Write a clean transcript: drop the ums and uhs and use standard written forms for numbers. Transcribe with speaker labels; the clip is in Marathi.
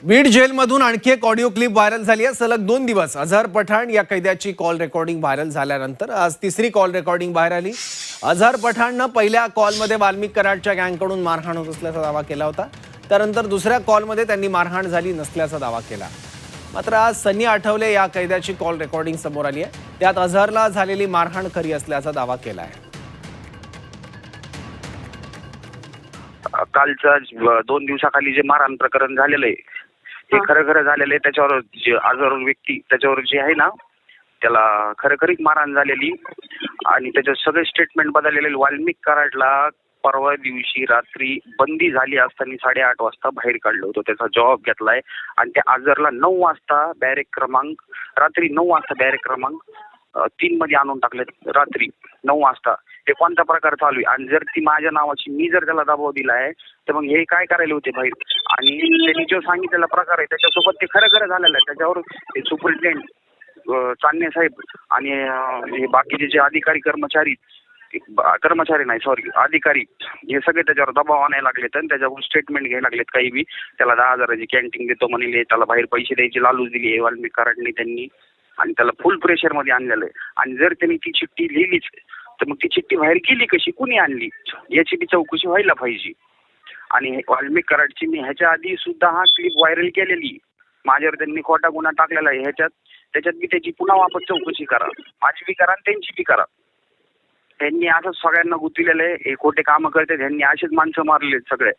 Speaker 1: बीड जेलमधून आणखी एक ऑडिओ क्लिप व्हायरल झाली आहे। सलग 2 दिवस अझहर पठाण या कैद्याची कॉल रेकॉर्डिंग व्हायरल झाल्यानंतर आज तिसरी कॉल रेकॉर्डिंग बाहेर आली। अझहर पठाणनं पहिल्या कॉलमध्ये वाल्मिक कराडच्या गँगकडून मारहाण होत असल्याचा दावा केला होता। त्यानंतर दुसऱ्या कॉलमध्ये त्यांनी मारहाण झाली नसल्याचा दावा केला। मात्र आज सनी आठवले या कैद्याची कॉल रेकॉर्डिंग समोर आली आहे। त्यात अझहरला झालेली मारहाण खरी असल्याचा दावा केला आहे।
Speaker 2: कालचा 2 दिवसाखाली जे मारहाण प्रकरण झालेलं आहे हे खरं झालेलं आहे। त्याच्यावर जे अझहर व्यक्ती त्याच्यावर जे आहे ना त्याला खरीच मारहाण झालेली आणि त्याचे सगळे स्टेटमेंट बदललेले। वाल्मिक कराडला परवा दिवशी रात्री बंदी झाली असताना 8:30 वाजता बाहेर काढलं होतं। त्याचा जबाब घेतलाय आणि त्या अझहरला 9 वाजता बॅरेक क्रमांक रात्री 9 वाजता बॅरेक क्रमांक 3 मध्ये आणून टाकले। रात्री 9 वाजता हे कोणता प्रकार चालू आहे आणि जर ती माझ्या नावाची मी जर त्याला दबाव दिलाय तर मग हे काय करायला होते बाहेर आणि त्यांनी जो सांगितलेला प्रकार आहे त्याच्यासोबत ते खरं झालेलं आहे। त्याच्यावर सुप्रिटेंडेंट चांदणे साहेब आणि हे बाकीचे जे अधिकारी अधिकारी हे सगळे त्याच्यावर दबाव आणायला लागलेत आणि त्याच्यावर स्टेटमेंट घ्यायला लागलेत। काही बी त्याला 10,000ची कॅन्टीन देतो म्हणले, त्याला बाहेर पैसे द्यायची लालूच दिली आहे वाल्मिक कराडने त्यांनी आणि त्याला फुल प्रेशर मध्ये आणलेलं आहे। आणि जर त्यांनी ती चिठ्ठी लिहिलीच तर मग ती चिठ्ठी बाहेर गेली कशी, कुणी आणली याची बी चौकशी व्हायला पाहिजे। आणि वाल्मिक कराडची मी ह्याच्या आधी सुद्धा हा क्लिप व्हायरल केलेली, माझ्यावर त्यांनी खोटा गुन्हा टाकलेला आहे। त्याच्यात बी त्याची पुन्हा वापस चौकशी करा, माझी बी करा त्यांची बी करा। त्यांनी असं सगळ्यांना गुंतलेलं आहे, हे खोटे कामं करते, त्यांनी असेच माणसं मारले सगळे।